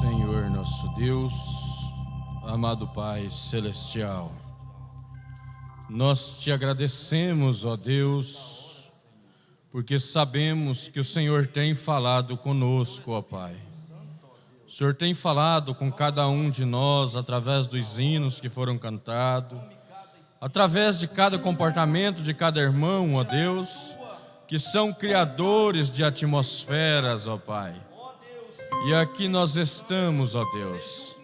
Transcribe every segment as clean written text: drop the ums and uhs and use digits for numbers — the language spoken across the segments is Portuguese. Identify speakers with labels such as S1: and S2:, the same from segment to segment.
S1: Senhor nosso Deus, amado Pai Celestial, nós te agradecemos, ó Deus, porque sabemos que o Senhor tem falado conosco, ó Pai. O Senhor tem falado com cada um de nós através dos hinos que foram cantados, através de cada comportamento de cada irmão, ó Deus, que são criadores de atmosferas, ó Pai. E aqui nós estamos, ó Deus,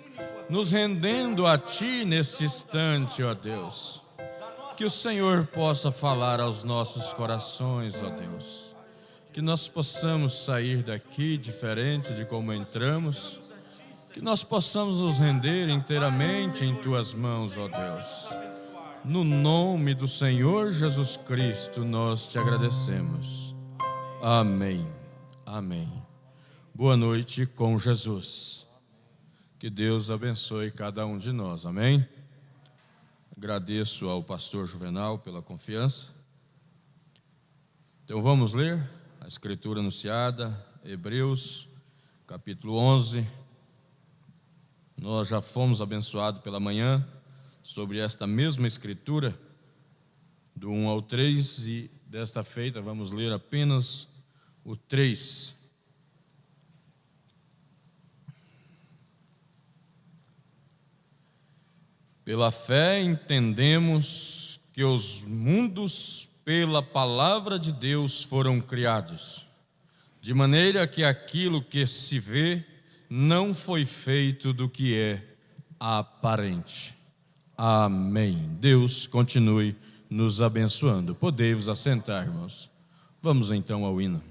S1: nos rendendo a Ti neste instante, ó Deus. Que o Senhor possa falar aos nossos corações, ó Deus. Que nós possamos sair daqui diferente de como entramos. Que nós possamos nos render inteiramente em Tuas mãos, ó Deus. No nome do Senhor Jesus Cristo, nós te agradecemos. Amém. Amém. Boa noite com Jesus. Que Deus abençoe cada um de nós. Amém? Agradeço ao pastor Juvenal pela confiança. Então vamos ler a Escritura anunciada, Hebreus, capítulo 11. Nós já fomos abençoados pela manhã sobre esta mesma Escritura, do 1 ao 3, e desta feita vamos ler apenas o 3. Pela fé entendemos que os mundos pela palavra de Deus foram criados, de maneira que aquilo que se vê não foi feito do que é aparente. Amém. Deus continue nos abençoando. Podei-vos assentar, irmãos. Vamos então ao hino.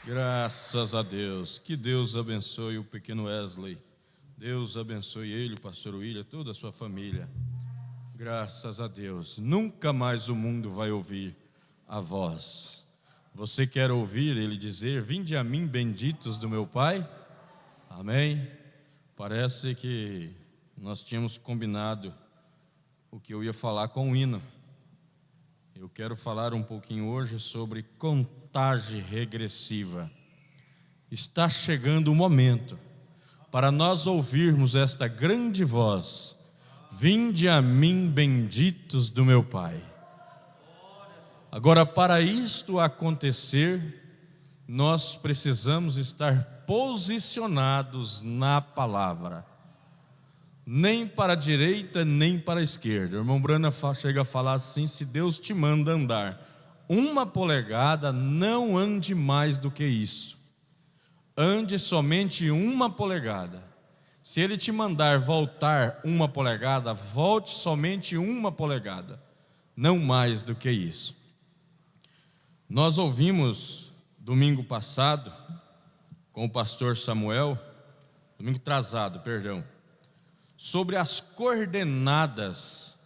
S1: Graças a Deus. Que Deus abençoe o pequeno Wesley. Deus abençoe ele, o pastor William, toda a sua família. Graças a Deus. Nunca mais o mundo vai ouvir a voz. Você quer ouvir ele dizer: vinde a mim, benditos do meu Pai? Amém? Parece que nós tínhamos combinado o que eu ia falar com o hino. Eu quero falar um pouquinho hoje sobre contagem regressiva. Está chegando o momento para nós ouvirmos esta grande voz: vinde a mim, benditos do meu Pai. Agora, para isto acontecer, nós precisamos estar posicionados na palavra. Nem para a direita, nem para a esquerda. O irmão Brana chega a falar assim: se Deus te manda andar 1 polegada, não ande mais do que isso. Ande somente 1 polegada. Se Ele te mandar voltar 1 polegada, volte somente 1 polegada, não mais do que isso. Nós ouvimos domingo passado, com o pastor Samuel, domingo atrasado, perdão, sobre as coordenadas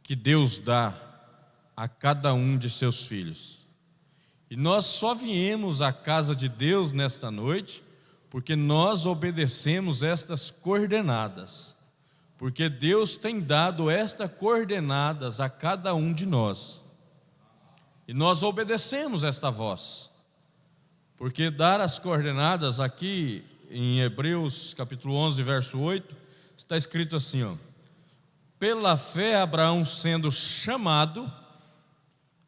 S1: que Deus dá a cada um de seus filhos. E nós só viemos à casa de Deus nesta noite porque nós obedecemos estas coordenadas, porque Deus tem dado estas coordenadas a cada um de nós, e nós obedecemos esta voz, porque dar as coordenadas aqui em Hebreus capítulo 11, verso 8, está escrito assim, ó: pela fé Abraão sendo chamado.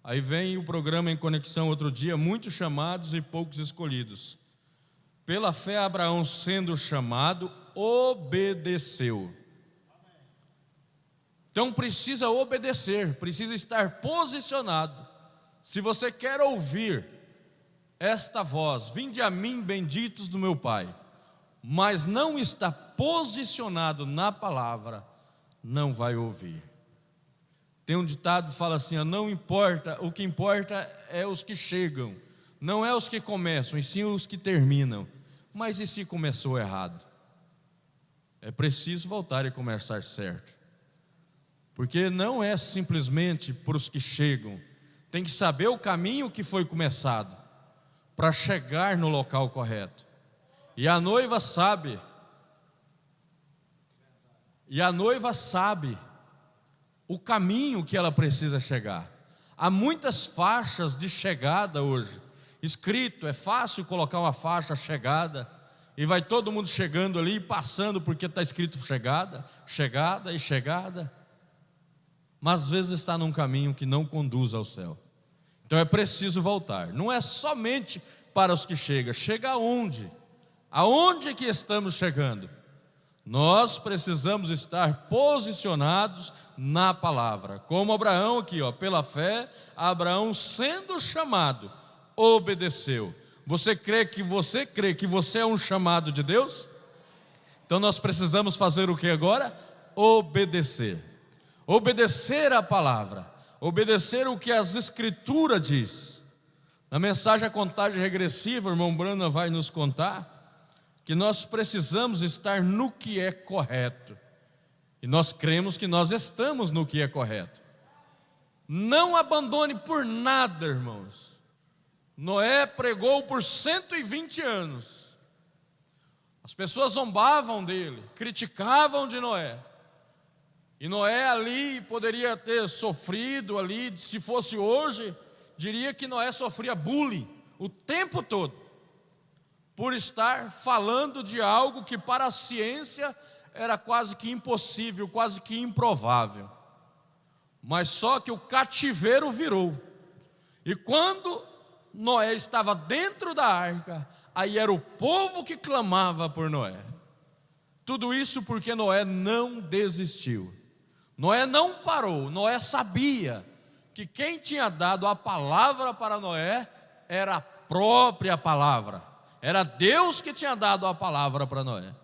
S1: Aí vem o programa Em Conexão outro dia: muitos chamados e poucos escolhidos. Pela fé Abraão sendo chamado, obedeceu. Então precisa obedecer, precisa estar posicionado. Se você quer ouvir esta voz: vinde a mim, benditos do meu Pai, mas não está posicionado na palavra, não vai ouvir. Tem um ditado que fala assim: não importa, o que importa é os que chegam, não é os que começam, e sim os que terminam. Mas e se começou errado? É preciso voltar e começar certo, porque não é simplesmente para os que chegam, tem que saber o caminho que foi começado, para chegar no local correto. E a noiva sabe, o caminho que ela precisa chegar. Há muitas faixas de chegada hoje, escrito, é fácil colocar uma faixa chegada, e vai todo mundo chegando ali, passando porque está escrito chegada, chegada e chegada, mas às vezes está num caminho que não conduz ao céu. Então é preciso voltar, não é somente para os que chegam, chega aonde? Aonde que estamos chegando? Nós precisamos estar posicionados na palavra, como Abraão aqui, ó, pela fé, Abraão sendo chamado, obedeceu. Você crê que você é um chamado de Deus? Então nós precisamos fazer o que agora? Obedecer. Obedecer a palavra, obedecer o que as Escrituras diz. Na mensagem A Contagem Regressiva, o irmão Brana vai nos contar que nós precisamos estar no que é correto, e nós cremos que nós estamos no que é correto. Não abandone por nada, irmãos. Noé pregou por 120 anos, as pessoas zombavam dele, criticavam de Noé, e Noé ali poderia ter sofrido ali, se fosse hoje, diria que Noé sofria bullying o tempo todo, por estar falando de algo que para a ciência era quase que impossível, quase que improvável. Mas só que o cativeiro virou, e quando Noé estava dentro da arca, aí era o povo que clamava por Noé. Tudo isso porque Noé não desistiu, Noé não parou. Noé sabia que quem tinha dado a palavra para Noé era a própria palavra, era Deus que tinha dado a palavra para Noé.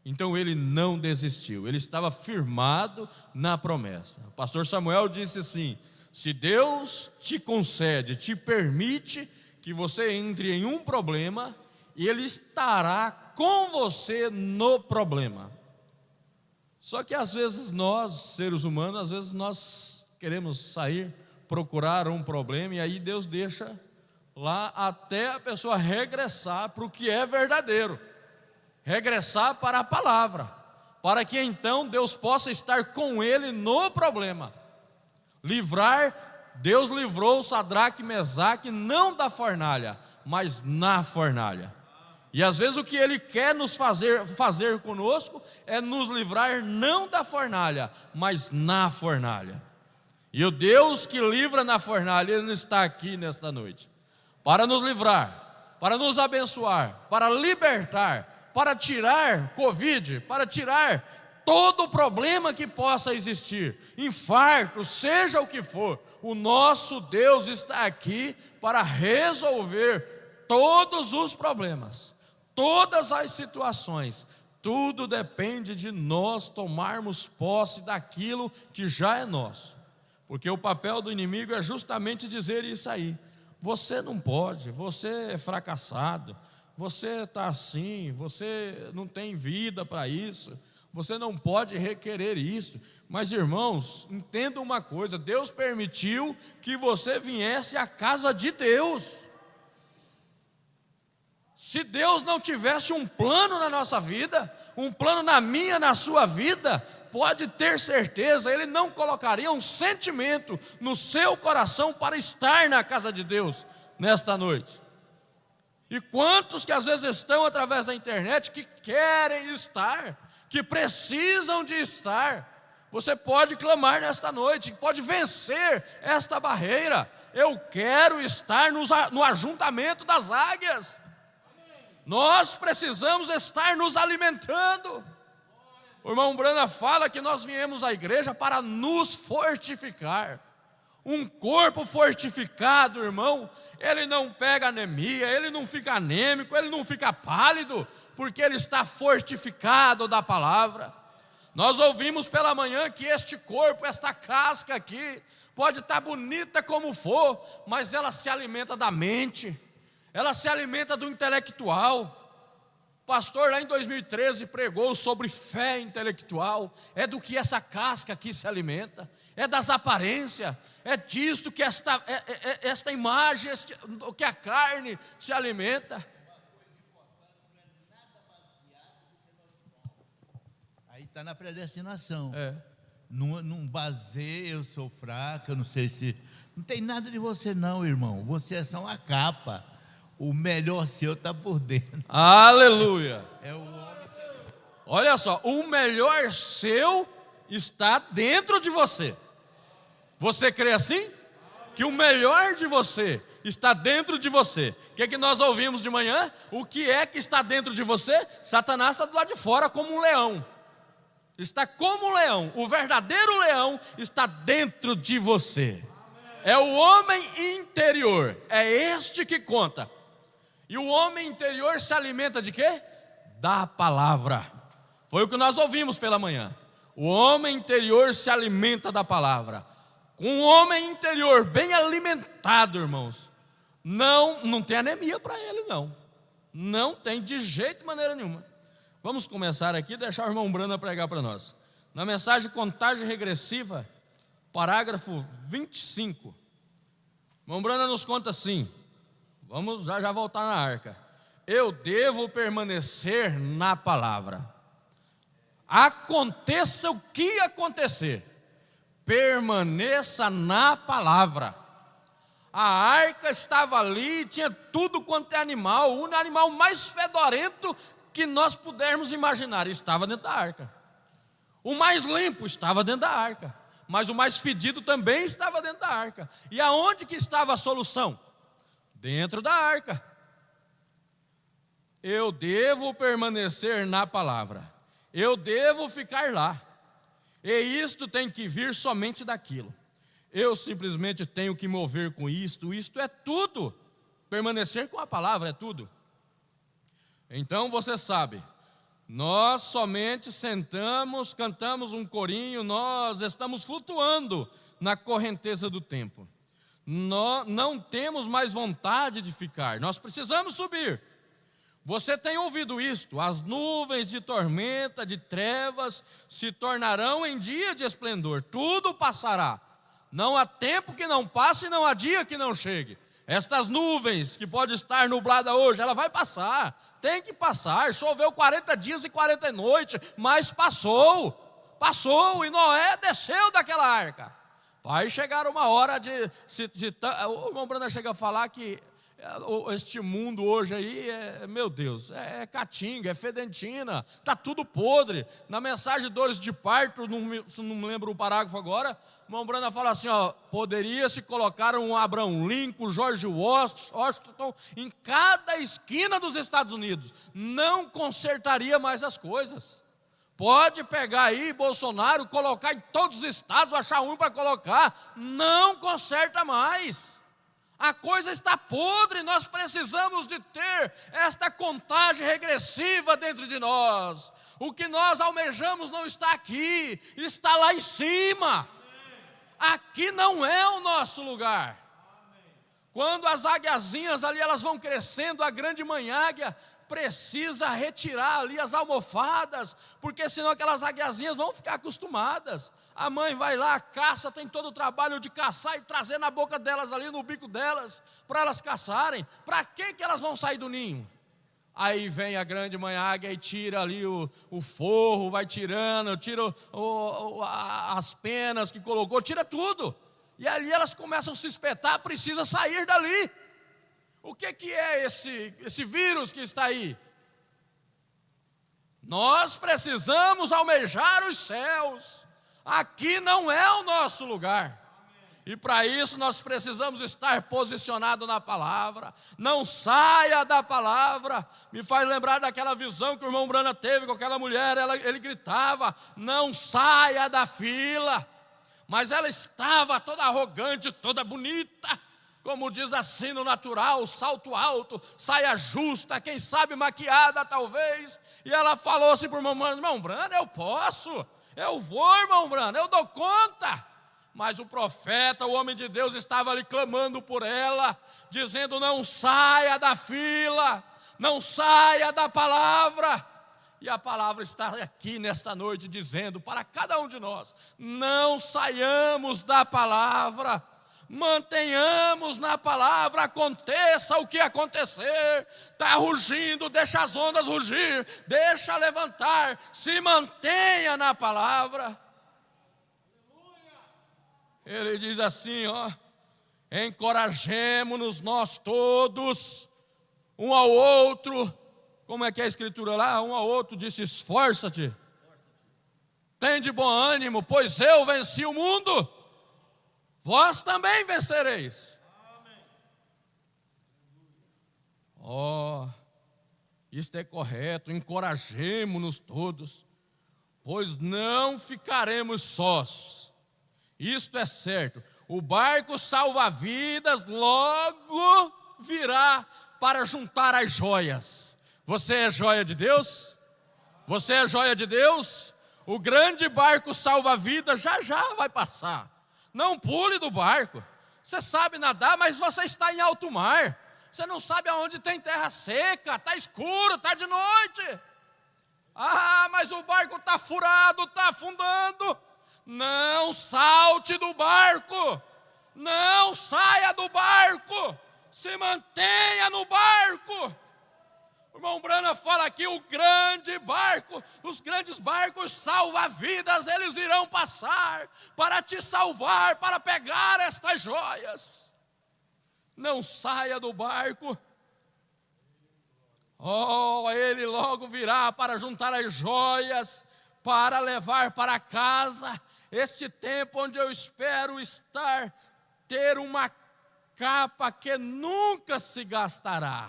S1: Então ele não desistiu, ele estava firmado na promessa. O pastor Samuel disse assim: se Deus te concede, te permite que você entre em um problema e Ele estará com você no problema. Só que às vezes nós, seres humanos, às vezes nós queremos sair, procurar um problema, e aí Deus deixa lá até a pessoa regressar para o que é verdadeiro, regressar para a palavra, para que então Deus possa estar com ele no problema. Deus livrou Sadraque e Mesaque não da fornalha, mas na fornalha. E às vezes o que Ele quer nos fazer conosco é nos livrar não da fornalha, mas na fornalha. E o Deus que livra na fornalha, Ele está aqui nesta noite, para nos livrar, para nos abençoar, para libertar, para tirar Covid, para tirar todo o problema que possa existir, infarto, seja o que for. O nosso Deus está aqui para resolver todos os problemas, todas as situações. Tudo depende de nós tomarmos posse daquilo que já é nosso. Porque o papel do inimigo é justamente dizer isso aí: você não pode, você é fracassado, você está assim, você não tem vida para isso, você não pode requerer isso. Mas irmãos, entenda uma coisa: Deus permitiu que você viesse à casa de Deus. Se Deus não tivesse um plano na nossa vida, um plano na minha, na sua vida, pode ter certeza, Ele não colocaria um sentimento no seu coração para estar na casa de Deus nesta noite. E quantos que às vezes estão através da internet que querem estar, que precisam de estar. Você pode clamar nesta noite, pode vencer esta barreira. Eu quero estar no ajuntamento das águias. Nós precisamos estar nos alimentando. O irmão Brana fala que nós viemos à igreja para nos fortificar. Um corpo fortificado, irmão, ele não pega anemia, ele não fica anêmico, ele não fica pálido, porque ele está fortificado da palavra. Nós ouvimos pela manhã que este corpo, esta casca aqui, pode estar bonita como for, mas ela se alimenta da mente, ela se alimenta do intelectual. O pastor lá em 2013 pregou sobre fé intelectual. É do que essa casca aqui se alimenta, é das aparências, é disto que esta imagem, que a carne se alimenta.
S2: Aí está na predestinação. Não baseia, eu sou fraco, eu não sei se... Não tem nada de você não, irmão. Você é só uma capa. O melhor seu está por dentro.
S1: Aleluia.
S2: É o homem.
S1: Olha só, o melhor seu está dentro de você. Você crê assim? Que o melhor de você está dentro de você. O que é que nós ouvimos de manhã? O que é que está dentro de você? Satanás está do lado de fora como um leão. Está como um leão. O verdadeiro leão está dentro de você. É o homem interior. É este que conta. E o homem interior se alimenta de quê? Da palavra. Foi o que nós ouvimos pela manhã. O homem interior se alimenta da palavra. Com um homem interior bem alimentado, irmãos, não tem anemia para ele, não. Não tem de jeito e maneira nenhuma. Vamos começar aqui e deixar o irmão Brana pregar para nós. Na mensagem Contagem Regressiva, parágrafo 25. O irmão Brana nos conta assim. Vamos já voltar na arca. Eu devo permanecer na palavra. Aconteça o que acontecer, permaneça na palavra. A arca estava ali, tinha tudo quanto é animal. O animal mais fedorento que nós pudermos imaginar estava dentro da arca. O mais limpo estava dentro da arca, mas o mais fedido também estava dentro da arca. E aonde que estava a solução? Dentro da arca. Eu devo permanecer na palavra. Eu devo ficar lá. E isto tem que vir somente daquilo. Eu simplesmente tenho que mover com isto. Isto é tudo. Permanecer com a palavra é tudo. Então você sabe, nós somente sentamos, cantamos um corinho, nós estamos flutuando na correnteza do tempo. Nós não temos mais vontade de ficar, nós precisamos subir. Você tem ouvido isto: as nuvens de tormenta, de trevas, se tornarão em dia de esplendor, tudo passará. Não há tempo que não passe, não há dia que não chegue. Estas nuvens, que pode estar nublada hoje, ela vai passar, tem que passar. Choveu 40 dias e 40 noites, mas passou, e Noé desceu daquela arca. Vai chegar uma hora o irmão Brana chega a falar que este mundo hoje aí, meu Deus, é caatinga, é fedentina, está tudo podre. Na mensagem Dores de Parto, não me lembro o parágrafo agora, o irmão Brana fala assim, poderia se colocar um Abraham Lincoln, George Washington, em cada esquina dos Estados Unidos, não consertaria mais as coisas. Pode pegar aí Bolsonaro, colocar em todos os estados, achar um para colocar, não conserta mais. A coisa está podre, nós precisamos de ter esta contagem regressiva dentro de nós. O que nós almejamos não está aqui, está lá em cima. Aqui não é o nosso lugar. Quando as águiazinhas ali, elas vão crescendo, a grande mãe águia precisa retirar ali as almofadas, porque senão aquelas águiazinhas vão ficar acostumadas. A mãe vai lá, caça, tem todo o trabalho de caçar e trazer na boca delas ali, no bico delas, para elas caçarem. Para que elas vão sair do ninho? Aí vem a grande mãe águia e tira ali o forro, vai tirando, tira as penas que colocou, tira tudo. E ali elas começam a se espetar, precisa sair dali. O que é esse vírus que está aí? Nós precisamos almejar os céus. Aqui não é o nosso lugar. E para isso nós precisamos estar posicionados na palavra. Não saia da palavra. Me faz lembrar daquela visão que o irmão Brana teve com aquela mulher. Ele gritava, não saia da fila. Mas ela estava toda arrogante, toda bonita. Como diz assim no natural, salto alto, saia justa, quem sabe maquiada talvez. E ela falou assim para o irmão Brana, eu posso, eu vou, irmão Brana, eu dou conta. Mas o profeta, o homem de Deus, estava ali clamando por ela, dizendo, não saia da fila, não saia da palavra. E a palavra está aqui nesta noite dizendo para cada um de nós, não saiamos da palavra. Mantenhamos na palavra, aconteça o que acontecer. Está rugindo, deixa as ondas rugir, deixa levantar, se mantenha na palavra. Ele diz assim, encorajemo-nos nós todos, um ao outro. Como é que é a escritura lá? Um ao outro disse, esforça-te, tem de bom ânimo, pois eu venci o mundo. Vós também vencereis. Isto é correto, encorajemo-nos todos, pois não ficaremos sós. Isto é certo, o barco salva-vidas logo virá para juntar as joias. Você é joia de Deus? Você é joia de Deus? O grande barco salva-vidas já vai passar. Não pule do barco. Você sabe nadar, mas você está em alto mar. Você não sabe aonde tem terra seca, está escuro, está de noite. Mas o barco está furado, está afundando. Não salte do barco. Não saia do barco. Se mantenha no barco. O irmão Brana fala aqui, o grande barco, os grandes barcos salva-vidas, eles irão passar para te salvar, para pegar estas joias. Não saia do barco. Ele logo virá para juntar as joias, para levar para casa. Este tempo onde eu espero ter uma capa que nunca se gastará.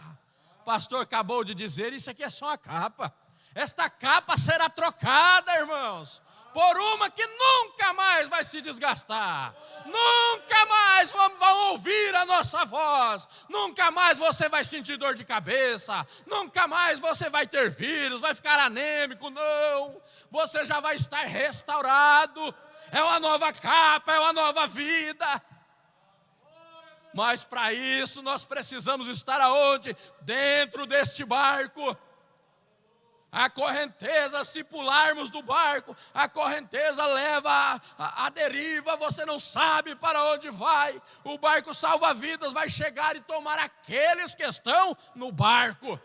S1: O pastor acabou de dizer, isso aqui é só a capa. Esta capa será trocada, irmãos, por uma que nunca mais vai se desgastar. Nunca mais vão ouvir a nossa voz. Nunca mais você vai sentir dor de cabeça. Nunca mais você vai ter vírus, vai ficar anêmico, não. Você já vai estar restaurado. É uma nova capa, é uma nova vida. Mas para isso nós precisamos estar aonde? Dentro deste barco. A correnteza, se pularmos do barco, a correnteza leva a deriva, você não sabe para onde vai. O barco salva-vidas vai chegar e tomar aqueles que estão no barco.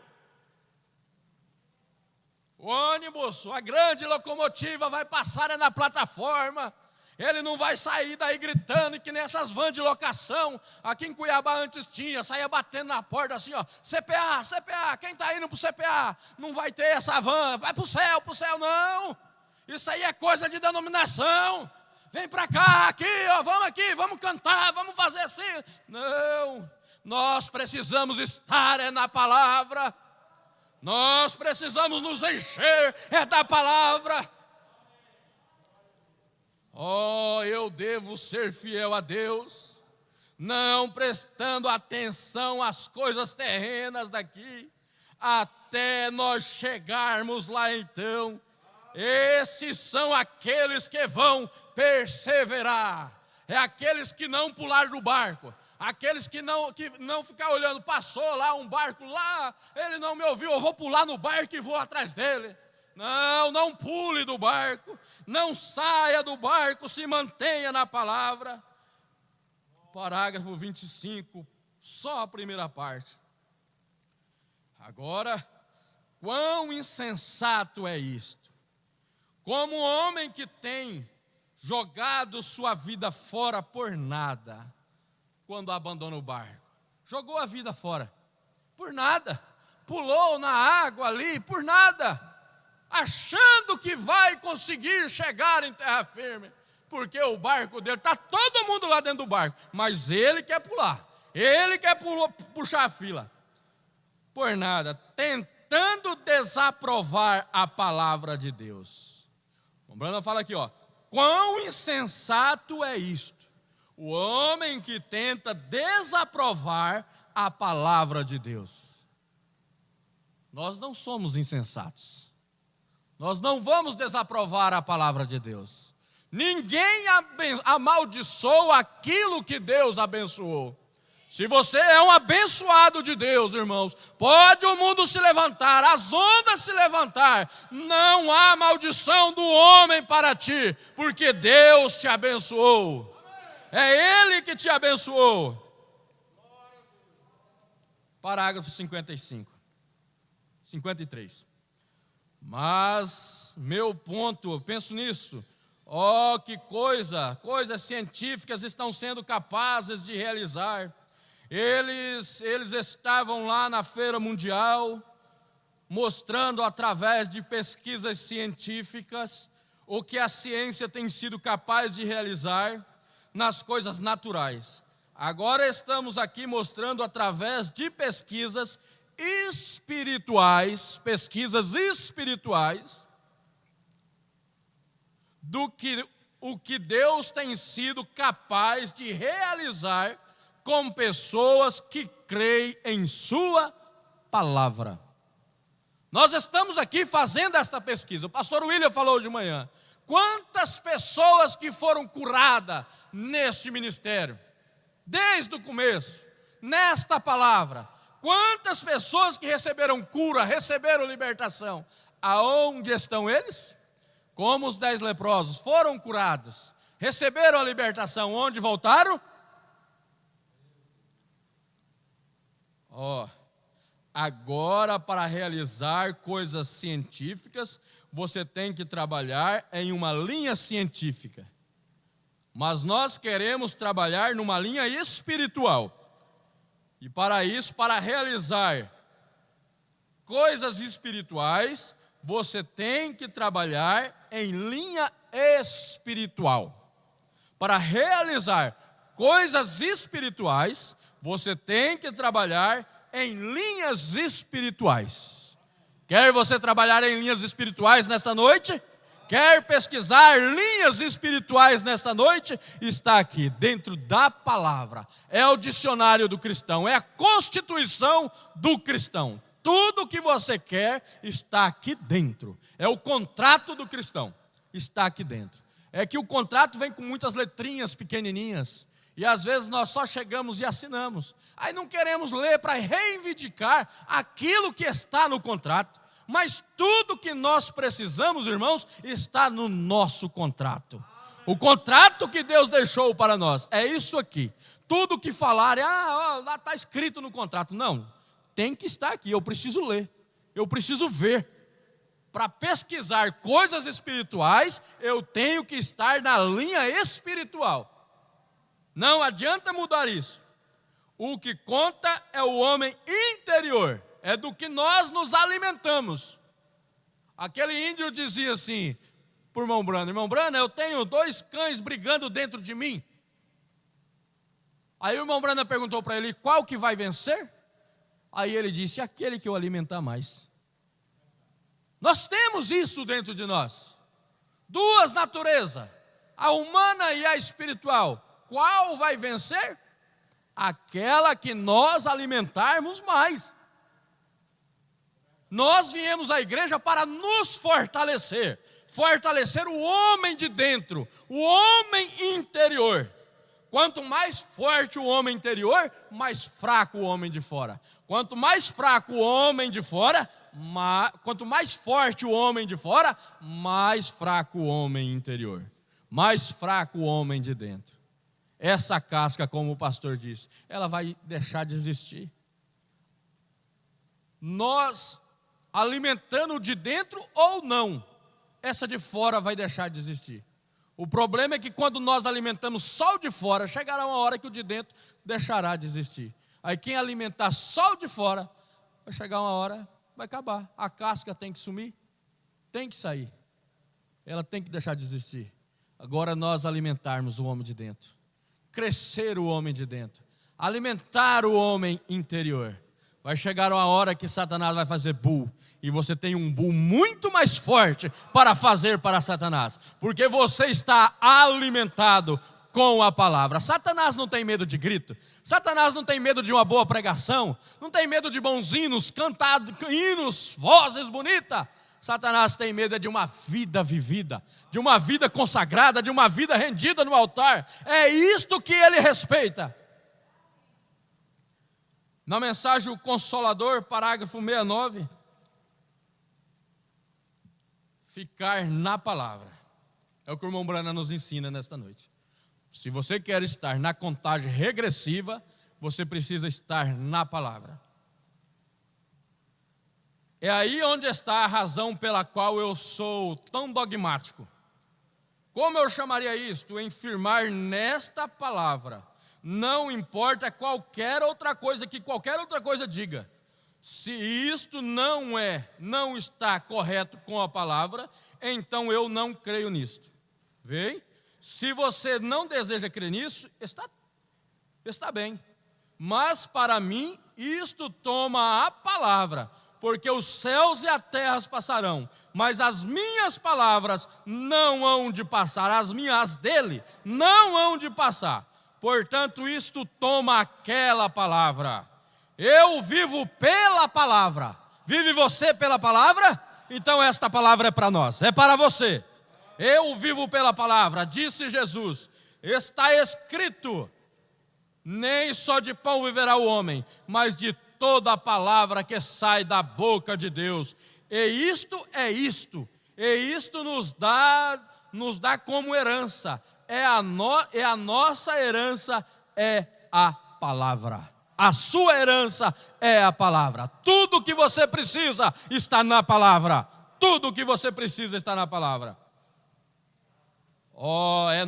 S1: O ônibus, a grande locomotiva vai passar na plataforma. Ele não vai sair daí gritando que nessas vans de locação, aqui em Cuiabá antes tinha, saía batendo na porta assim, ó, CPA, CPA, quem está indo para o CPA? Não vai ter essa van, vai para o céu, não. Isso aí é coisa de denominação. Vem para cá, aqui, ó, vamos cantar, vamos fazer assim. Não, nós precisamos estar na palavra. Nós precisamos nos encher da palavra. Oh, eu devo ser fiel a Deus, não prestando atenção às coisas terrenas daqui, até nós chegarmos lá então. Esses são aqueles que vão perseverar, é aqueles que não pular do barco, aqueles que não ficar olhando, passou lá um barco lá, ele não me ouviu, eu vou pular no barco e vou atrás dele. Não pule do barco, não saia do barco, se mantenha na palavra. Parágrafo 25, só a primeira parte. Agora, quão insensato é isto? Como um homem que tem jogado sua vida fora por nada, quando abandona o barco, jogou a vida fora, por nada, pulou na água ali, por nada, achando que vai conseguir chegar em terra firme, porque o barco dele, está todo mundo lá dentro do barco, mas ele quer pular, ele quer puxar a fila, por nada, tentando desaprovar a palavra de Deus. O Brandon fala aqui, ó, quão insensato é isto, o homem que tenta desaprovar a palavra de Deus. Nós não somos insensatos. Nós não vamos desaprovar a palavra de Deus. Ninguém amaldiçoa aquilo que Deus abençoou. Se você é um abençoado de Deus, irmãos, pode o mundo se levantar, as ondas se levantar, não há maldição do homem para ti, porque Deus te abençoou. É Ele que te abençoou. Parágrafo 53. Mas, meu ponto, eu penso nisso, que coisas científicas estão sendo capazes de realizar. Eles estavam lá na Feira Mundial, mostrando através de pesquisas científicas, o que a ciência tem sido capaz de realizar nas coisas naturais. Agora estamos aqui mostrando através de pesquisas espirituais, o que Deus tem sido capaz de realizar com pessoas que creem em sua palavra. Nós estamos aqui fazendo esta pesquisa. O pastor William falou hoje de manhã. Quantas pessoas que foram curadas neste ministério? Desde o começo, nesta palavra. Quantas pessoas que receberam cura, receberam libertação? Aonde estão eles? Como os 10 leprosos foram curados, receberam a libertação, onde voltaram? Agora, para realizar coisas científicas, você tem que trabalhar em uma linha científica. Mas nós queremos trabalhar numa linha espiritual. E para isso, para realizar coisas espirituais, você tem que trabalhar em linha espiritual. Para realizar coisas espirituais, você tem que trabalhar em linhas espirituais. Quer você trabalhar em linhas espirituais nesta noite? Quer pesquisar linhas espirituais nesta noite? Está aqui, dentro da palavra. É o dicionário do cristão, é a constituição do cristão. Tudo que você quer está aqui dentro. É o contrato do cristão, está aqui dentro. É que o contrato vem com muitas letrinhas pequenininhas. E às vezes nós só chegamos e assinamos. Aí não queremos ler para reivindicar aquilo que está no contrato. Mas tudo que nós precisamos, irmãos, está no nosso contrato. O contrato que Deus deixou para nós é isso aqui. Tudo que falarem, lá está escrito no contrato. Não, tem que estar aqui, eu preciso ler, eu preciso ver. Para pesquisar coisas espirituais, eu tenho que estar na linha espiritual. Não adianta mudar isso. O que conta é o homem interior, é do que nós nos alimentamos. Aquele índio dizia assim, por irmão Brana, eu tenho 2 cães brigando dentro de mim. Aí o irmão Brana perguntou para ele, qual que vai vencer? Aí ele disse, aquele que eu alimentar mais. Nós temos isso dentro de nós. 2 naturezas, a humana e a espiritual. Qual vai vencer? Aquela que nós alimentarmos mais. Nós viemos à igreja para nos fortalecer. Fortalecer o homem de dentro, o homem interior. Quanto mais forte o homem interior, mais fraco o homem de fora. Quanto mais fraco o homem de fora, quanto mais forte o homem de fora, mais fraco o homem interior. Mais fraco o homem de dentro. Essa casca, como o pastor disse, ela vai deixar de existir. Nós alimentando de dentro ou não, essa de fora vai deixar de existir. O problema é que quando nós alimentamos só o de fora, chegará uma hora que o de dentro deixará de existir. Aí quem alimentar só o de fora, vai chegar uma hora, vai acabar. A casca tem que sumir, tem que sair. Ela tem que deixar de existir. Agora nós alimentarmos o homem de dentro. Crescer o homem de dentro. Alimentar o homem interior. Vai chegar uma hora que Satanás vai fazer bull. E você tem um bull muito mais forte para fazer para Satanás. Porque você está alimentado com a palavra. Satanás não tem medo de grito. Satanás não tem medo de uma boa pregação. Não tem medo de bons hinos, cantados, hinos, vozes bonitas. Satanás tem medo de uma vida vivida, de uma vida consagrada, de uma vida rendida no altar. É isto que ele respeita. Na mensagem O Consolador, parágrafo 69, ficar na palavra. É o que o irmão Brana nos ensina nesta noite. Se você quer estar na contagem regressiva, você precisa estar na palavra. É aí onde está a razão pela qual eu sou tão dogmático. Como eu chamaria isto? Em firmar nesta palavra. Não importa qualquer outra coisa que qualquer outra coisa diga. Se isto não está correto com a palavra, então eu não creio nisto. Vê? Se você não deseja crer nisso, está bem. Mas para mim, isto toma a palavra. Porque os céus e a terra passarão, mas as minhas palavras não hão de passar, as dele não hão de passar. Portanto, isto toma aquela palavra. Eu vivo pela palavra. Vive você pela palavra? Então esta palavra é para nós, é para você. Eu vivo pela palavra, disse Jesus. Está escrito, nem só de pão viverá o homem, mas de toda a palavra que sai da boca de Deus. E isto, nos dá como herança. A nossa herança é a palavra. A sua herança é a palavra. Tudo que você precisa está na palavra. Tudo que você precisa está na palavra. É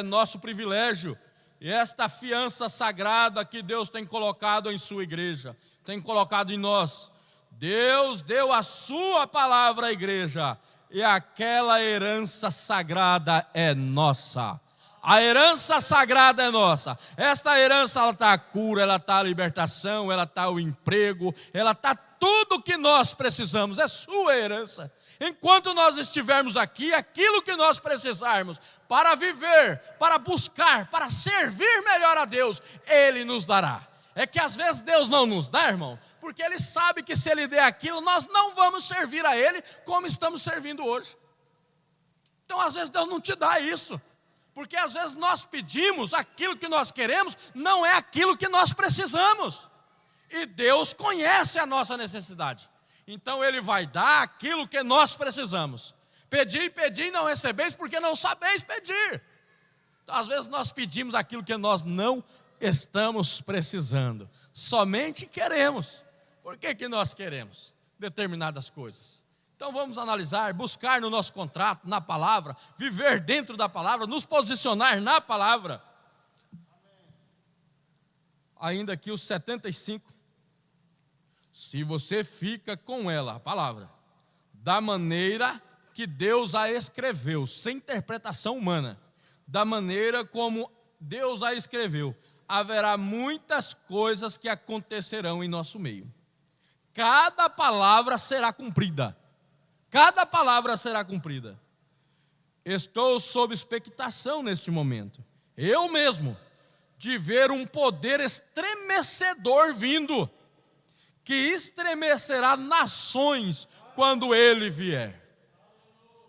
S1: nosso privilégio. E esta fiança sagrada que Deus tem colocado em sua igreja, tem colocado em nós. Deus deu a sua palavra à igreja, e aquela herança sagrada é nossa. A herança sagrada é nossa. Esta herança, ela está a cura, ela está a libertação, ela está o emprego, ela está tudo o que nós precisamos, é sua herança. Enquanto nós estivermos aqui, aquilo que nós precisarmos para viver, para buscar, para servir melhor a Deus, Ele nos dará. É que às vezes Deus não nos dá, irmão, porque Ele sabe que se Ele der aquilo, nós não vamos servir a Ele como estamos servindo hoje. Então às vezes Deus não te dá isso, Porque às vezes nós pedimos aquilo que nós queremos, não é aquilo que nós precisamos. E Deus conhece a nossa necessidade. Então Ele vai dar aquilo que nós precisamos. Pedi, pedi e não recebeis, porque não sabeis pedir. Então, às vezes nós pedimos aquilo que nós não estamos precisando. Somente queremos. Por que nós queremos determinadas coisas? Então vamos analisar, buscar no nosso contrato, na palavra, viver dentro da palavra, nos posicionar na palavra. Ainda aqui os 75. Se você fica com ela, a palavra, da maneira que Deus a escreveu, sem interpretação humana, da maneira como Deus a escreveu, haverá muitas coisas que acontecerão em nosso meio. Cada palavra será cumprida. Cada palavra será cumprida. Estou sob expectação neste momento, eu mesmo, de ver um poder estremecedor vindo, que estremecerá nações quando Ele vier.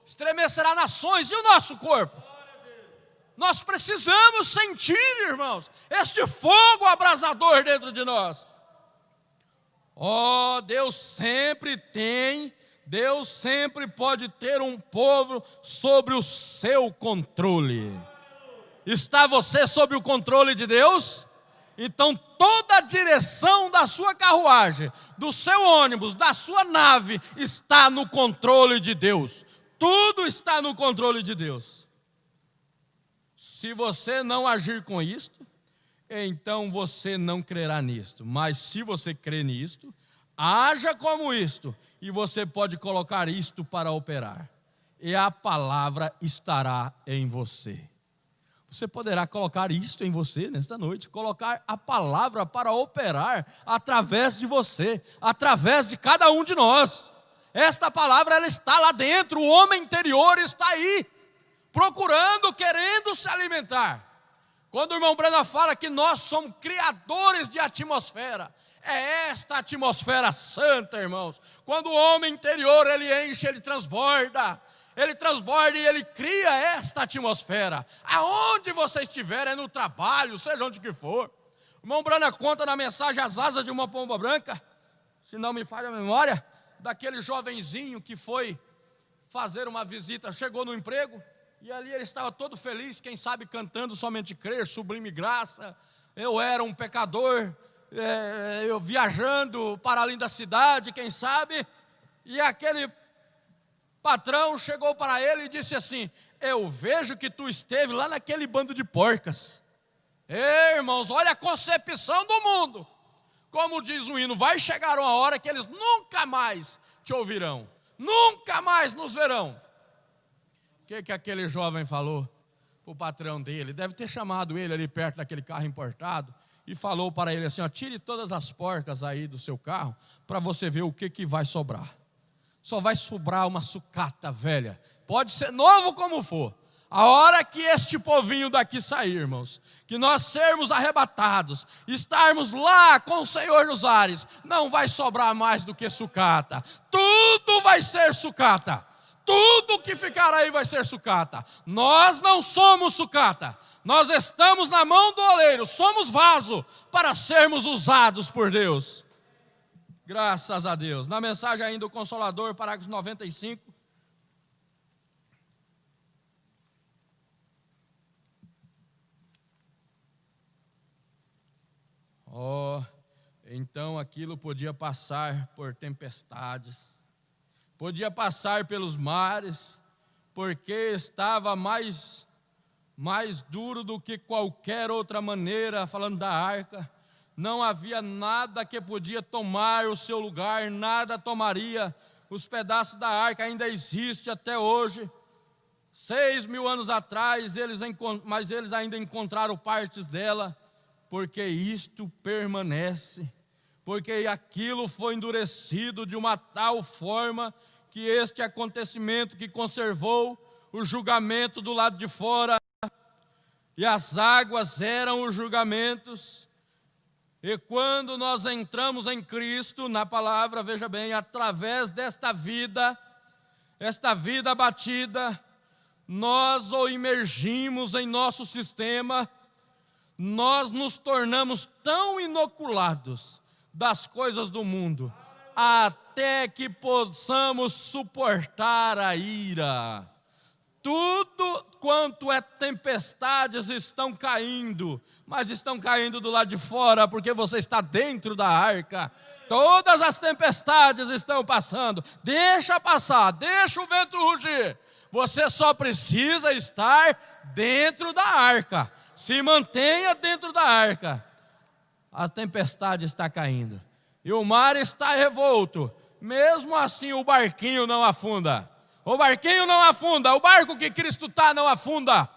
S1: Estremecerá nações e o nosso corpo. Nós precisamos sentir, irmãos, este fogo abrasador dentro de nós. Oh, Deus sempre pode ter um povo sobre o seu controle. Está você sob o controle de Deus? Então toda a direção da sua carruagem, do seu ônibus, da sua nave, está no controle de Deus. Tudo está no controle de Deus. Se você não agir com isto, então você não crerá nisto. Mas se você crê nisto, haja como isto, e você pode colocar isto para operar. E a palavra estará em você. Você poderá colocar isto em você nesta noite, colocar a palavra para operar através de você, através de cada um de nós. Esta palavra, ela está lá dentro, o homem interior está aí, procurando, querendo se alimentar. Quando o irmão Breno fala que nós somos criadores de atmosfera, é esta atmosfera santa, irmãos. Quando o homem interior, ele enche, ele transborda e ele cria esta atmosfera. Aonde você estiver, é no trabalho, seja onde que for. O irmão Brana conta na mensagem As Asas de uma Pomba Branca, se não me falha a memória, daquele jovenzinho que foi fazer uma visita, chegou no emprego, e ali ele estava todo feliz, quem sabe cantando Somente Crer, Sublime Graça, eu era um pecador, eu viajando para além da cidade, quem sabe, e aquele patrão chegou para ele e disse assim: eu vejo que tu esteve lá naquele bando de porcas. Ei, irmãos, olha a concepção do mundo. Como diz o hino, vai chegar uma hora que eles nunca mais te ouvirão, nunca mais nos verão. O que aquele jovem falou para o patrão dele? Deve ter chamado ele ali perto daquele carro importado e falou para ele assim: ó, tire todas as porcas aí do seu carro para você ver o que vai sobrar. Só vai sobrar uma sucata velha, pode ser novo como for. A hora que este povinho daqui sair, irmãos, que nós sermos arrebatados, estarmos lá com o Senhor nos ares, não vai sobrar mais do que sucata. Tudo vai ser sucata. Tudo que ficar aí vai ser sucata. Nós não somos sucata. Nós estamos na mão do oleiro, somos vaso para sermos usados por Deus. Graças a Deus. Na mensagem ainda o Consolador, parágrafo 95. Então aquilo podia passar por tempestades, podia passar pelos mares, porque estava mais duro do que qualquer outra maneira, falando da arca. Não havia nada que podia tomar o seu lugar, nada tomaria. Os pedaços da arca ainda existem até hoje. 6.000 anos atrás, mas eles ainda encontraram partes dela, porque isto permanece, porque aquilo foi endurecido de uma tal forma que este acontecimento que conservou o julgamento do lado de fora, e as águas eram os julgamentos. E quando nós entramos em Cristo, na palavra, veja bem, através desta vida, esta vida abatida, nós o imergimos em nosso sistema, nós nos tornamos tão inoculados das coisas do mundo, até que possamos suportar a ira. Tudo quanto é tempestades estão caindo, mas estão caindo do lado de fora, porque você está dentro da arca. Todas as tempestades estão passando, deixa passar, deixa o vento rugir. Você só precisa estar dentro da arca. Se mantenha dentro da arca. A tempestade está caindo e o mar está revolto. Mesmo assim o barquinho não afunda. O barquinho não afunda. O barco que Cristo está não afunda.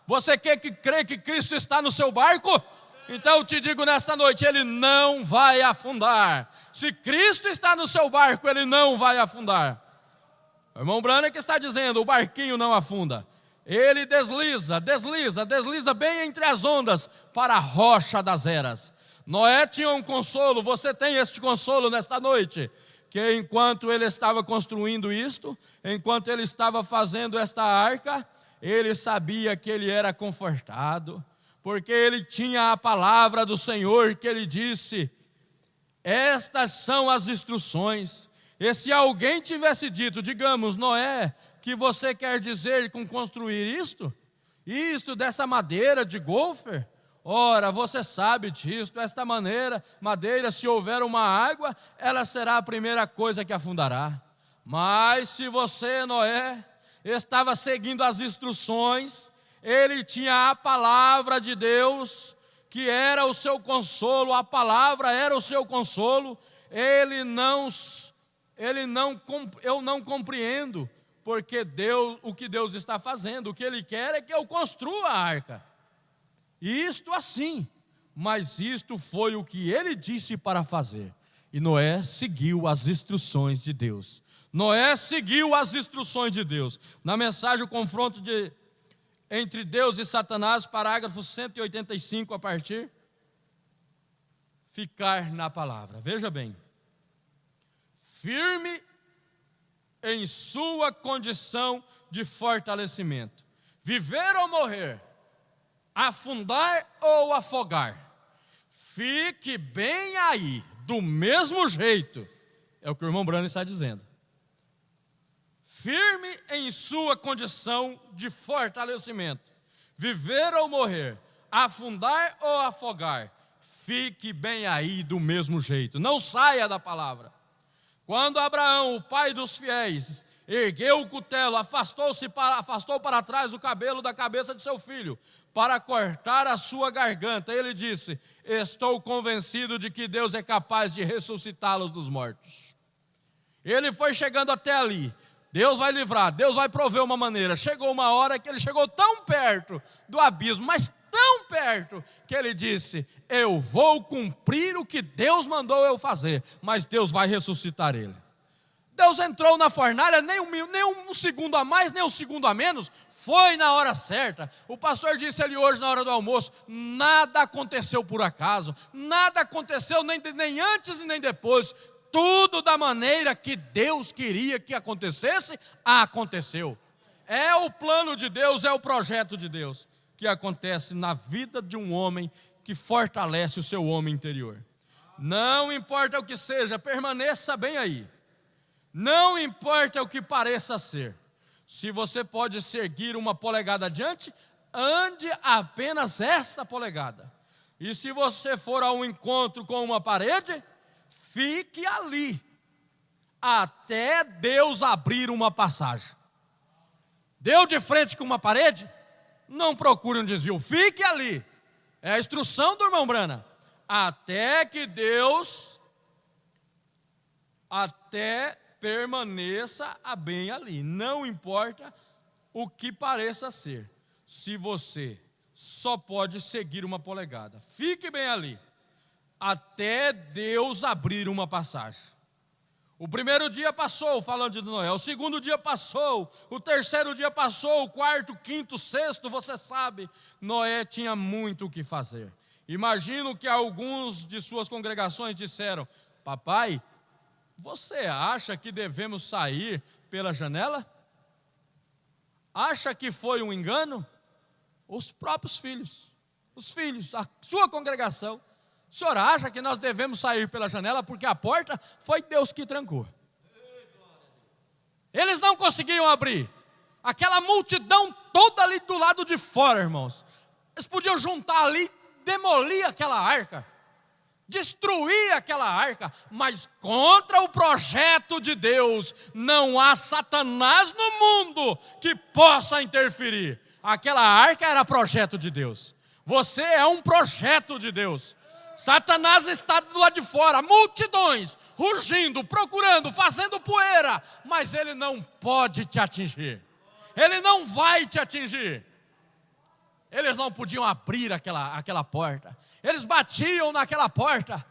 S1: Você quer que crê que Cristo está no seu barco? Então eu te digo nesta noite, ele não vai afundar. Se Cristo está no seu barco, ele não vai afundar. O irmão Branham que está dizendo, o barquinho não afunda. Ele desliza bem entre as ondas para a rocha das eras. Noé tinha um consolo, você tem este consolo nesta noite, que enquanto ele estava construindo isto, enquanto ele estava fazendo esta arca, ele sabia que ele era confortado, porque ele tinha a palavra do Senhor que ele disse, estas são as instruções. E se alguém tivesse dito, digamos, Noé, que você quer dizer com construir isto desta madeira de golfer? Ora, você sabe disto, esta madeira, se houver uma água, ela será a primeira coisa que afundará. Mas se você, Noé, estava seguindo as instruções, ele tinha a palavra de Deus, que era o seu consolo, a palavra era o seu consolo, eu não compreendo, porque o que Deus está fazendo, o que Ele quer é que eu construa a arca. Isto assim, mas isto foi o que Ele disse para fazer. E Noé seguiu as instruções de Deus. Noé seguiu as instruções de Deus. Na mensagem, o confronto entre Deus e Satanás, parágrafo 185 a partir, ficar na palavra. Veja bem, firme em sua condição de fortalecimento, viver ou morrer, afundar ou afogar, fique bem aí, do mesmo jeito, é o que o irmão Branham está dizendo. Firme em sua condição de fortalecimento, viver ou morrer, afundar ou afogar, fique bem aí do mesmo jeito, não saia da palavra. Quando Abraão, o pai dos fiéis, ergueu o cutelo, afastou para trás o cabelo da cabeça de seu filho, para cortar a sua garganta, ele disse, estou convencido de que Deus é capaz de ressuscitá-los dos mortos. Ele foi chegando até ali, Deus vai livrar, Deus vai prover uma maneira. Chegou uma hora que ele chegou tão perto do abismo, mas tão perto, que ele disse, eu vou cumprir o que Deus mandou eu fazer, mas Deus vai ressuscitar ele. Deus entrou na fornalha, nem um segundo a mais, nem um segundo a menos, foi na hora certa. O pastor disse ali hoje na hora do almoço, nada aconteceu por acaso, nada aconteceu nem antes e nem depois, tudo da maneira que Deus queria que acontecesse, aconteceu. É o plano de Deus, é o projeto de Deus, que acontece na vida de um homem que fortalece o seu homem interior. Não importa o que seja, permaneça bem aí. Não importa o que pareça ser. Se você pode seguir uma polegada adiante, ande apenas esta polegada. E se você for ao encontro com uma parede, fique ali, até Deus abrir uma passagem. Deu de frente com uma parede? Não procure um desvio, fique ali. É a instrução do irmão Branham. Até que Deus, permaneça bem ali. Não importa o que pareça ser. Se você só pode seguir uma polegada, fique bem ali, até Deus abrir uma passagem. O primeiro dia passou, falando de Noé, o segundo dia passou, o terceiro dia passou, o quarto, quinto, sexto, você sabe, Noé tinha muito o que fazer. Imagino que alguns de suas congregações disseram, papai, você acha que devemos sair pela janela? acha que foi um engano? Os próprios filhos, os filhos, a sua congregação. O senhor acha que nós devemos sair pela janela porque a porta foi Deus que trancou? Eles não conseguiam abrir. Aquela multidão toda ali do lado de fora, irmãos. Eles podiam juntar ali, demolir aquela arca, destruir aquela arca, mas contra o projeto de Deus não há Satanás no mundo que possa interferir. Aquela arca era projeto de Deus. Você é um projeto de Deus. Satanás está do lado de fora, multidões, rugindo, procurando, fazendo poeira, mas ele não pode te atingir. Ele não vai te atingir. Eles não podiam abrir aquela porta. Eles batiam naquela porta.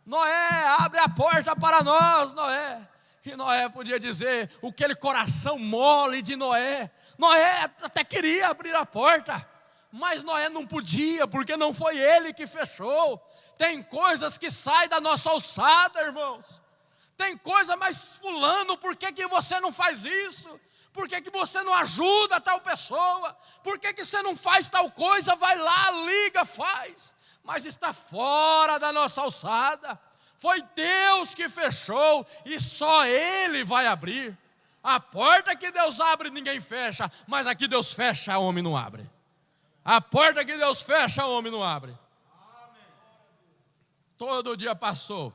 S1: Noé, abre a porta para nós, Noé. E Noé podia dizer, aquele coração mole de Noé. Noé até queria abrir a porta, mas Noé não podia, porque não foi ele que fechou. Tem coisas que saem da nossa alçada, irmãos. Tem coisa, mas fulano, por que você não faz isso? Por que você não ajuda tal pessoa? Por que você não faz tal coisa? Vai lá, liga, faz. Mas está fora da nossa alçada. Foi Deus que fechou e só Ele vai abrir. A porta que Deus abre, ninguém fecha. Mas aqui Deus fecha, o homem não abre. A porta que Deus fecha, o homem não abre. Todo dia passou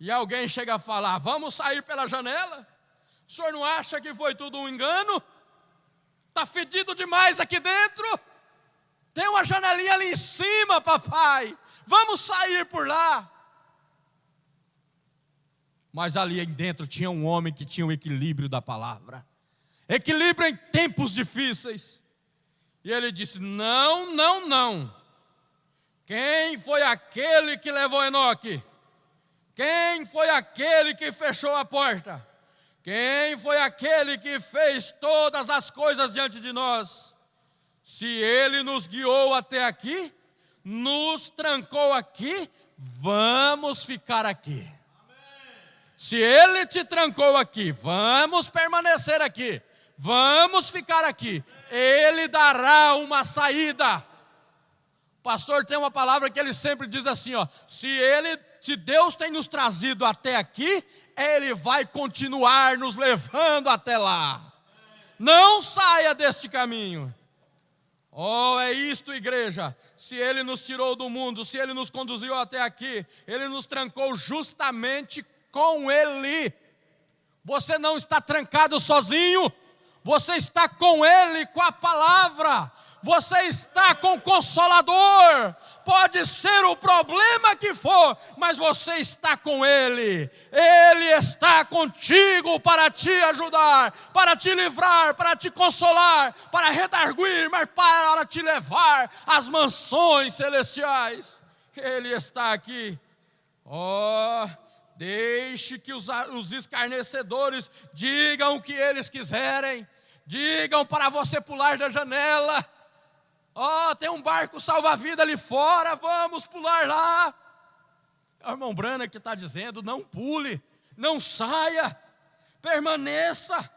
S1: e alguém chega a falar, vamos sair pela janela? O senhor não acha que foi tudo um engano? Está fedido demais aqui dentro? Tem uma janelinha ali em cima, papai. Vamos sair por lá. Mas ali dentro tinha um homem que tinha o equilíbrio da palavra. Equilíbrio em tempos difíceis. E ele disse, não, não, não. Quem foi aquele que levou Enoque? Quem foi aquele que fechou a porta? Quem foi aquele que fez todas as coisas diante de nós? Se ele nos guiou até aqui, nos trancou aqui, vamos ficar aqui. Se ele te trancou aqui, vamos permanecer aqui. Vamos ficar aqui. Ele dará uma saída. O pastor tem uma palavra que ele sempre diz assim, ó, se Deus tem nos trazido até aqui, Ele vai continuar nos levando até lá. Não saia deste caminho. Oh, é isto, igreja. Se Ele nos tirou do mundo, se Ele nos conduziu até aqui, Ele nos trancou justamente com Ele. Você não está trancado sozinho, você está com Ele, com a palavra. Você está com o Consolador. Pode ser o problema que for, mas você está com Ele. Ele está contigo para te ajudar, para te livrar, para te consolar, para redarguir, mas para te levar às mansões celestiais. Ele está aqui. Oh, deixe que os escarnecedores digam o que eles quiserem. Digam para você pular da janela. Ó, tem um barco salva-vida ali fora, vamos pular lá. É o irmão Brana que está dizendo, não pule, não saia, permaneça.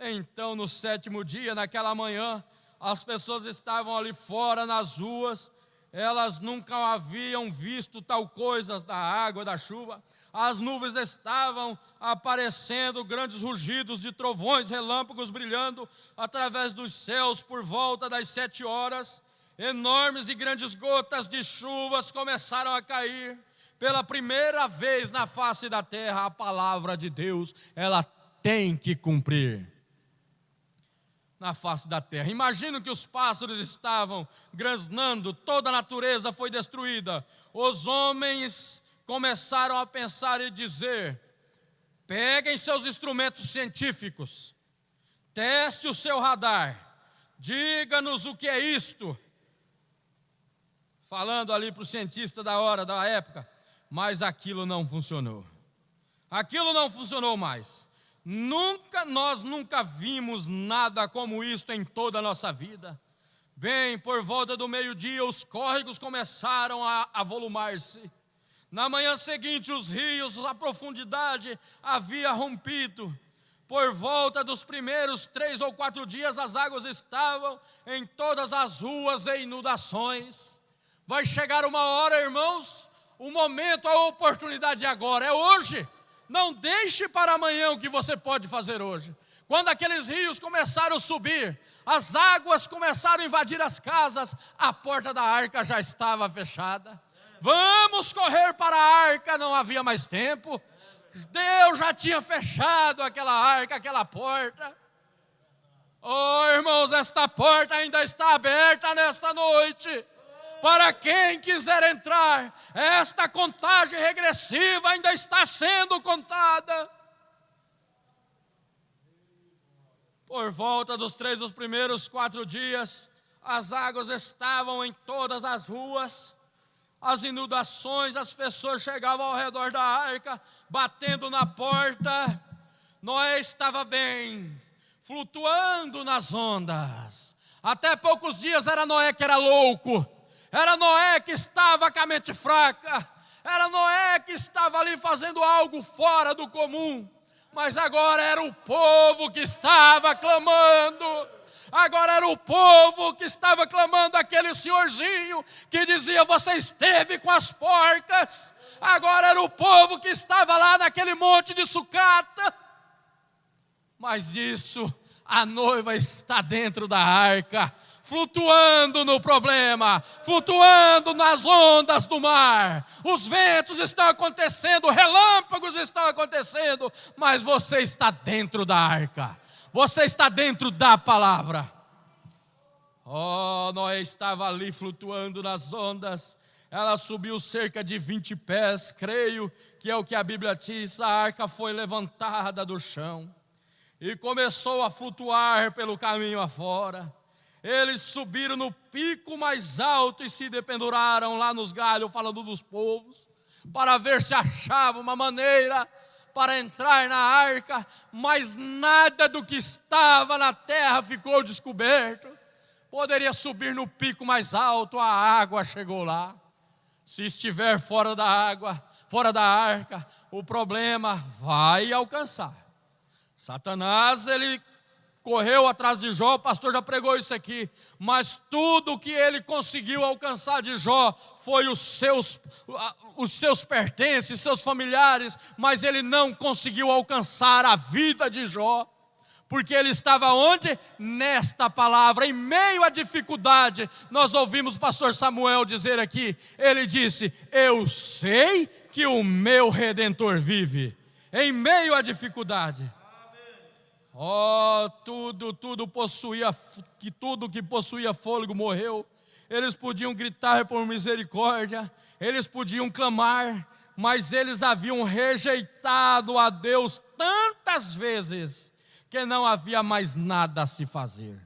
S1: Então no 7º dia, naquela manhã, as pessoas estavam ali fora nas ruas, elas nunca haviam visto tal coisa da água, da chuva. As nuvens estavam aparecendo, grandes rugidos de trovões, relâmpagos brilhando através dos céus por volta das 7 horas. Enormes e grandes gotas de chuvas começaram a cair. Pela primeira vez na face da terra, a palavra de Deus, ela tem que cumprir. Na face da terra. Imagino que os pássaros estavam grasnando, toda a natureza foi destruída. Os homens começaram a pensar e dizer, peguem seus instrumentos científicos, teste o seu radar, diga-nos o que é isto. Falando ali para o cientista da época, mas aquilo não funcionou. Aquilo não funcionou mais. Nós nunca vimos nada como isto em toda a nossa vida. Bem, por volta do meio-dia, os córregos começaram a avolumar-se. Na manhã seguinte, os rios, a profundidade havia rompido. Por volta dos primeiros 3 ou 4 dias, as águas estavam em todas as ruas e inundações. Vai chegar uma hora, irmãos, o momento, a oportunidade agora, é hoje. Não deixe para amanhã o que você pode fazer hoje. Quando aqueles rios começaram a subir, as águas começaram a invadir as casas, a porta da arca já estava fechada. Vamos correr para a arca, não havia mais tempo. Deus já tinha fechado aquela arca, aquela porta. Oh, irmãos, esta porta ainda está aberta nesta noite. Para quem quiser entrar, esta contagem regressiva ainda está sendo contada. Por volta dos primeiros 4 dias, as águas estavam em todas as ruas, as inundações, as pessoas chegavam ao redor da arca, batendo na porta. Noé estava bem, flutuando nas ondas. Até poucos dias era Noé que era louco, era Noé que estava com a mente fraca, era Noé que estava ali fazendo algo fora do comum. Mas agora era o povo que estava clamando. Agora era o povo que estava clamando, aquele senhorzinho que dizia: você esteve com as porcas. Agora era o povo que estava lá naquele monte de sucata. Mas isso, a noiva está dentro da arca, flutuando no problema, flutuando nas ondas do mar. Os ventos estão acontecendo, relâmpagos estão acontecendo, mas você está dentro da arca, você está dentro da palavra. Oh, Noé estava ali flutuando nas ondas. Ela subiu cerca de 20 pés, creio que é o que a Bíblia diz. A arca foi levantada do chão e começou a flutuar pelo caminho afora. Eles subiram no pico mais alto e se dependuraram lá nos galhos, falando dos povos, para ver se achava uma maneira para entrar na arca, mas nada do que estava na terra ficou descoberto. Poderia subir no pico mais alto, a água chegou lá. Se estiver fora da água, fora da arca, o problema vai alcançar. Satanás, ele correu atrás de Jó, o pastor já pregou isso aqui, mas tudo que ele conseguiu alcançar de Jó foi os seus pertences, seus familiares, mas ele não conseguiu alcançar a vida de Jó, porque ele estava onde? Nesta palavra. Em meio à dificuldade, nós ouvimos o pastor Samuel dizer aqui, ele disse: eu sei que o meu Redentor vive, em meio à dificuldade. Oh, tudo que possuía fôlego morreu. Eles podiam gritar por misericórdia, eles podiam clamar, mas eles haviam rejeitado a Deus tantas vezes, que não havia mais nada a se fazer,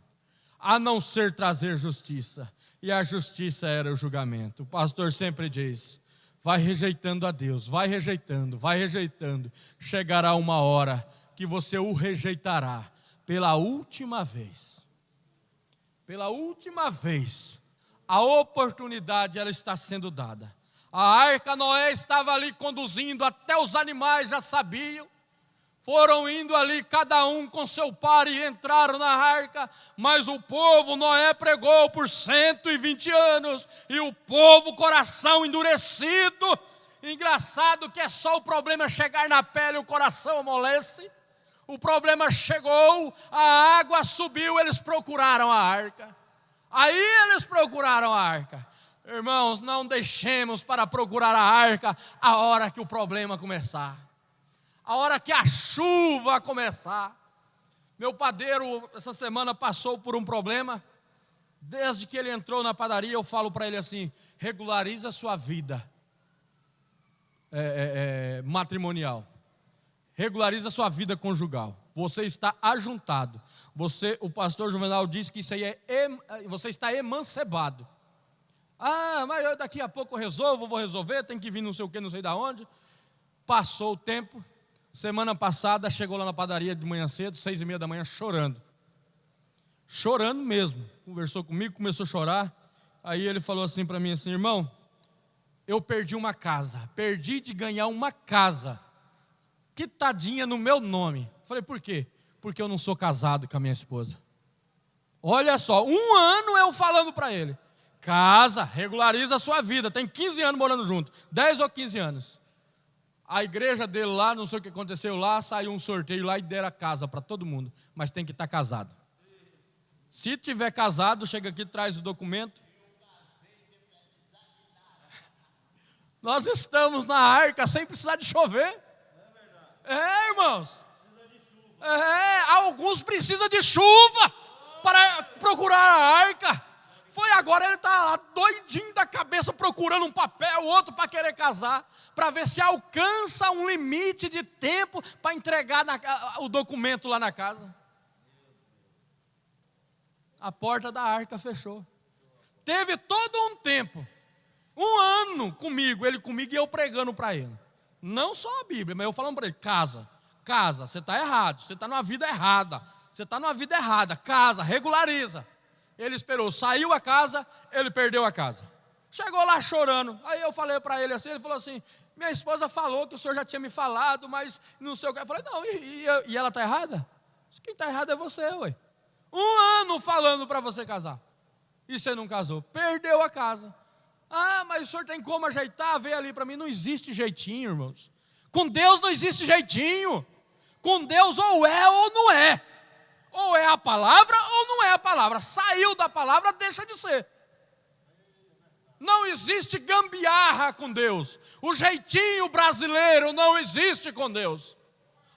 S1: a não ser trazer justiça, e a justiça era o julgamento. O pastor sempre diz: vai rejeitando a Deus, vai rejeitando, chegará uma hora que você o rejeitará pela última vez. Pela última vez, a oportunidade ela está sendo dada. A arca, Noé estava ali conduzindo, até os animais já sabiam. Foram indo ali, cada um com seu par, e entraram na arca. Mas o povo, Noé pregou por 120 anos, e o povo, coração endurecido. Engraçado que é só o problema chegar na pele, o coração amolece. O problema chegou, a água subiu, eles procuraram a arca. Aí eles procuraram a arca. Irmãos, não deixemos para procurar a arca a hora que o problema começar, a hora que a chuva começar. Meu padeiro, essa semana, passou por um problema. Desde que ele entrou na padaria, eu falo para ele assim: regulariza a sua vida matrimonial. Regulariza a sua vida conjugal. Você está ajuntado. O pastor Juvenal diz que isso aí você está emancebado. Ah, mas eu daqui a pouco vou resolver, tem que vir não sei o que, não sei de onde. Passou o tempo. Semana passada chegou lá na padaria de manhã cedo, 6:30 da manhã, chorando. Chorando mesmo. Conversou comigo, começou a chorar. Aí ele falou assim para mim, assim: irmão, eu perdi uma casa. Perdi de ganhar uma casa quitadinha no meu nome. Falei: por quê? porque eu não sou casado com a minha esposa. Olha só, 1 ano eu falando para ele, casa, regulariza a sua vida, tem 15 anos morando junto, 10 ou 15 anos. A igreja dele lá, não sei o que aconteceu lá, saiu um sorteio lá e deram a casa para todo mundo, mas tem que estar casado. Se tiver casado, chega aqui, traz o documento. Nós estamos na arca sem precisar de chover. É, irmãos. Alguns precisam de chuva para procurar a arca. Foi agora, ele está lá doidinho da cabeça procurando um papel, outro para querer casar, para ver se alcança um limite de tempo para entregar o documento lá na casa. A porta da arca fechou. Teve todo um tempo, 1 ano comigo, ele comigo e eu pregando para ele. Não só a Bíblia, mas eu falando para ele, casa, você está errado, você está numa vida errada, casa, regulariza. Ele esperou, saiu a casa, ele perdeu a casa. Chegou lá chorando, aí eu falei para ele assim, ele falou assim, minha esposa falou que o senhor já tinha me falado, mas não sei o que. Eu falei, não, e ela está errada? Quem está errado é você, ué. 1 ano falando para você casar, e você não casou, perdeu a casa. Ah, mas o senhor tem como ajeitar? Veio ali para mim, não existe jeitinho, irmãos. Com Deus não existe jeitinho. Com Deus ou é ou não é. Ou é a palavra ou não é a palavra. Saiu da palavra, deixa de ser. Não existe gambiarra com Deus. O jeitinho brasileiro não existe com Deus.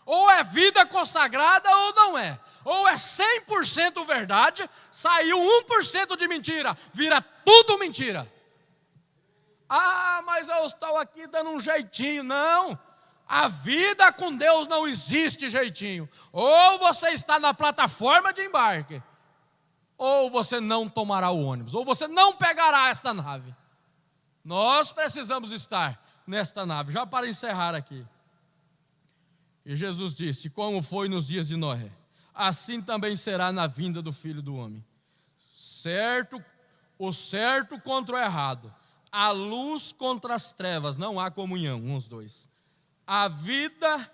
S1: Ou é vida consagrada ou não é. Ou é 100% verdade, saiu 1% de mentira, vira tudo mentira. Ah, mas eu estou aqui dando um jeitinho. Não, a vida com Deus não existe jeitinho. Ou você está na plataforma de embarque, ou você não tomará o ônibus, ou você não pegará esta nave. Nós precisamos estar nesta nave. Já para encerrar aqui. E Jesus disse, como foi nos dias de Noé, assim também será na vinda do Filho do Homem. O certo contra o errado, a luz contra as trevas, não há comunhão, uns dois. A vida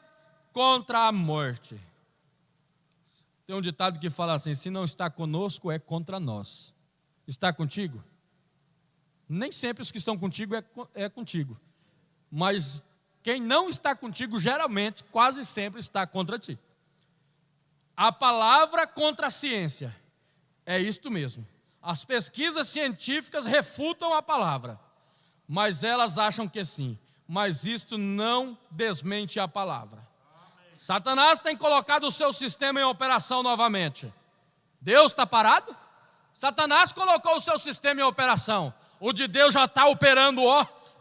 S1: contra a morte. Tem um ditado que fala assim, se não está conosco, é contra nós. Está contigo? Nem sempre os que estão contigo é contigo. Mas quem não está contigo, geralmente, quase sempre está contra ti. A palavra contra a ciência. É isto mesmo. As pesquisas científicas refutam a palavra. Mas elas acham que sim. Mas isto não desmente a palavra. Amém. Satanás tem colocado o seu sistema em operação novamente. Deus está parado? Satanás colocou o seu sistema em operação. O de Deus já está operando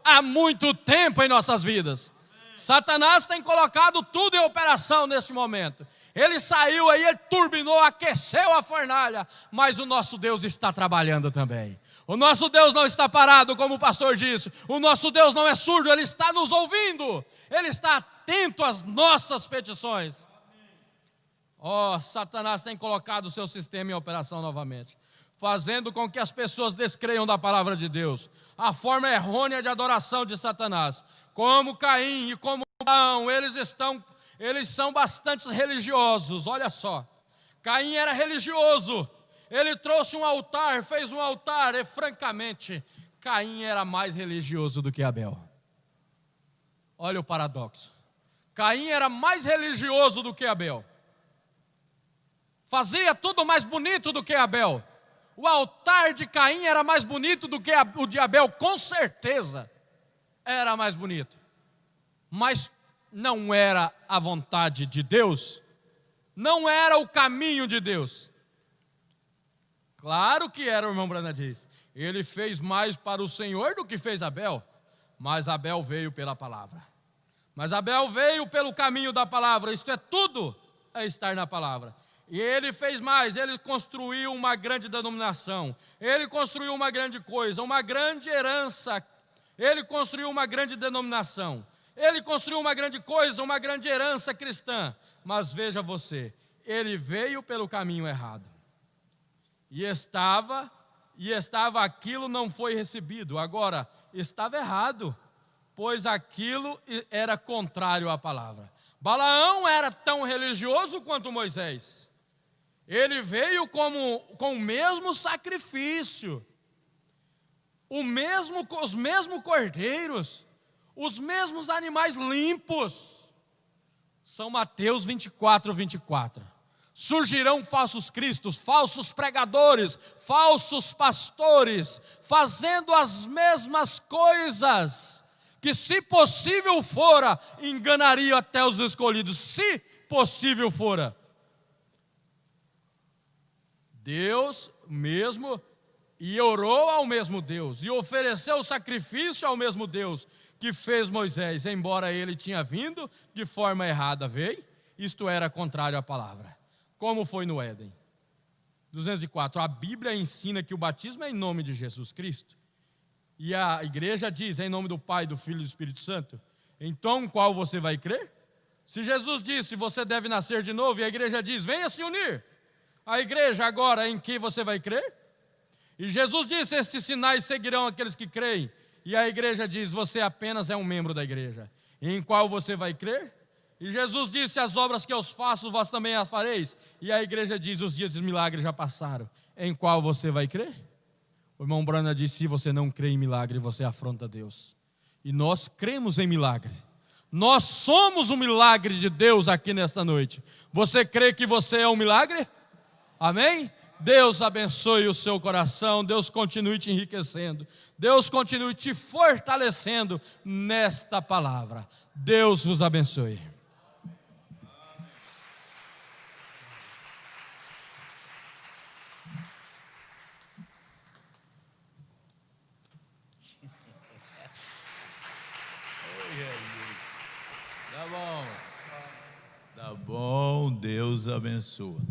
S1: há muito tempo em nossas vidas. Amém. Satanás tem colocado tudo em operação neste momento. Ele saiu aí, ele turbinou, aqueceu a fornalha. Mas o nosso Deus está trabalhando também. O nosso Deus não está parado, como o pastor disse. O nosso Deus não é surdo, Ele está nos ouvindo. Ele está atento às nossas petições. Satanás tem colocado o seu sistema em operação novamente, fazendo com que as pessoas descreiam da palavra de Deus. A forma errônea de adoração de Satanás. Como Caim e como Abraão, eles são bastante religiosos. Olha só, Caim era religioso. Ele trouxe um altar, fez um altar, e francamente, Caim era mais religioso do que Abel. Olha o paradoxo. Caim era mais religioso do que Abel. Fazia tudo mais bonito do que Abel. O altar de Caim era mais bonito do que o de Abel, com certeza. Era mais bonito. Mas não era a vontade de Deus. Não era o caminho de Deus. Claro que era, o irmão Brana diz. Ele fez mais para o Senhor do que fez Abel. Mas Abel veio pela palavra. Mas Abel veio pelo caminho da palavra. Isto é, tudo é estar na palavra. E ele fez mais, ele construiu uma grande denominação. Ele construiu uma grande coisa, uma grande herança. Ele construiu uma grande denominação. Ele construiu uma grande coisa, uma grande herança cristã. Mas veja você, ele veio pelo caminho errado. E estava aquilo não foi recebido. Agora, estava errado, pois aquilo era contrário à palavra. Balaão era tão religioso quanto Moisés. Ele veio com o mesmo sacrifício, os mesmos cordeiros, os mesmos animais limpos. São Mateus 24, 24. Surgirão falsos cristos, falsos pregadores, falsos pastores, fazendo as mesmas coisas, que se possível fora, enganariam até os escolhidos, se possível fora. Deus mesmo, e orou ao mesmo Deus, e ofereceu sacrifício ao mesmo Deus, que fez Moisés, embora ele tinha vindo de forma errada, veio, isto era contrário à palavra. Como foi no Éden. 204, a Bíblia ensina que o batismo é em nome de Jesus Cristo, e a igreja diz, em nome do Pai, do Filho e do Espírito Santo. Então, qual você vai crer? Se Jesus disse, você deve nascer de novo, e a igreja diz, venha se unir. A igreja agora, em que você vai crer? E Jesus disse, estes sinais seguirão aqueles que creem. E a igreja diz, você apenas é um membro da igreja. Em qual você vai crer? E Jesus disse, as obras que eu faço, vós também as fareis. E a igreja diz, os dias dos milagres já passaram. Em qual você vai crer? O irmão Brana disse, se você não crê em milagre, você afronta Deus. E nós cremos em milagre. Nós somos o milagre de Deus aqui nesta noite. Você crê que você é um milagre? Amém? Deus abençoe o seu coração, Deus continue te enriquecendo, Deus continue te fortalecendo nesta palavra. Deus vos abençoe.
S2: Tá bom, Deus abençoa.